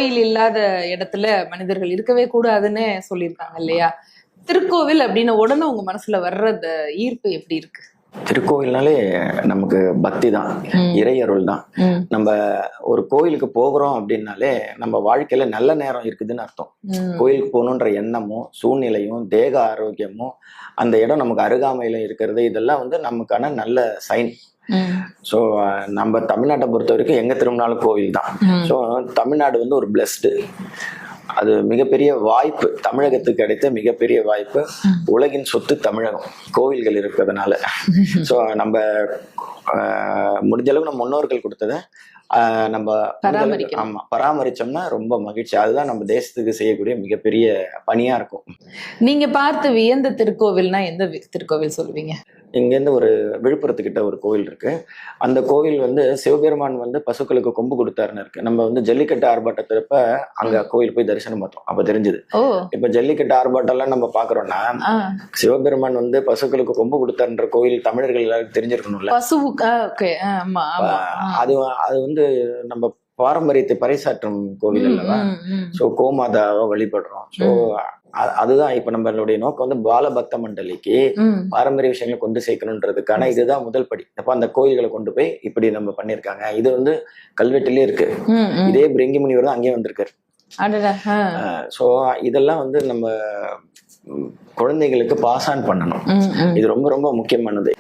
கோயில் இல்லாத இடத்துல மனிதர்கள் இருக்கவே கூடாதுன்னு சொல்லியிருக்காங்க இல்லையா? திருக்கோவில் அப்படின்னு உடனே உங்க மனசுல வர்ற அந்த ஈர்ப்பு எப்படி இருக்கு? திருக்கோவில்னாலே நமக்கு பக்தி தான், இறையருள் தான். நம்ம ஒரு கோயிலுக்கு போகிறோம் அப்படின்னாலே நம்ம வாழ்க்கையில நல்ல நேரம் இருக்குதுன்னு அர்த்தம். கோயிலுக்கு போகணுன்ற எண்ணமும் சூழ்நிலையும் தேக ஆரோக்கியமும் அந்த இடம் நமக்கு அருகாமையில இருக்கிறது, இதெல்லாம் வந்து நமக்கான நல்ல சைன். ஸோ நம்ம தமிழ்நாட்டை பொறுத்த வரைக்கும் எங்க திரும்பினாலும் கோவில் தான். ஸோ தமிழ்நாடு வந்து ஒரு பிளஸ்டு, அது மிகப்பெரிய வாய்ப்பு, தமிழகத்துக்கு கிடைத்த மிகப்பெரிய வாய்ப்பு. உலகின் சொத்து தமிழகம், கோவில்கள் இருக்கிறதுனால. ஸோ நம்ம முடிஞ்ச அளவுக்கு நம்ம முன்னோர்கள் கொடுத்ததை நம்ம ஆமா பராமரிச்சோம்னா ரொம்ப மகிழ்ச்சி. அதுதான் நம்ம தேசத்துக்கு செய்யக்கூடிய மிகப்பெரிய பணியா இருக்கும். நீங்க பார்த்து வியந்த திருக்கோவில்னா எந்த திருக்கோவில் சொல்லுவீங்க? இங்கேருந்து ஒரு விழுப்புரத்துக்கிட்ட ஒரு கோவில் இருக்கு. அந்த கோவில் வந்து சிவபெருமான் வந்து பசுக்களுக்கு கொம்பு கொடுத்தாருன்னு இருக்கு. நம்ம வந்து ஜல்லிக்கட்டு ஆர்ப்பாட்டத்திறப்ப அங்க கோவில் போய் தரிசனம் பார்த்தோம், அப்ப தெரிஞ்சது. இப்ப ஜல்லிக்கட்டு ஆர்ப்பாட்டம் எல்லாம் நம்ம பாக்குறோம்னா சிவபெருமான் வந்து பசுக்களுக்கு கொம்பு கொடுத்தாருன்ற கோவில் தமிழர்கள் எல்லாருக்கும் தெரிஞ்சிருக்கணும்ல. அது அது வந்து நம்ம பாரம்பரியத்தை பறைசாற்றும் கோவில் அல்லவா. சோ கோமாதாவை வழிபடுறோம். சோ அதுதான் இப்ப நம்மளுடைய நோக்கம் வந்து பால பக்த மண்டலிக்கு பாரம்பரிய விஷயங்களை கொண்டு சேர்க்கணுன்றதுக்கான இதுதான் முதல் படி. அப்ப அந்த கோயில்களை கொண்டு போய் இப்படி நம்ம பண்ணிருக்காங்க. இது வந்து கல்வெட்டிலே இருக்கு. இதே பிரிங்கி முனிவர் தான் அங்கேயே வந்திருக்காரு. சோ இதெல்லாம் வந்து நம்ம குழந்தைகளுக்கு பாஸ் ஆன் பண்ணணும். இது ரொம்ப ரொம்ப முக்கியமானது.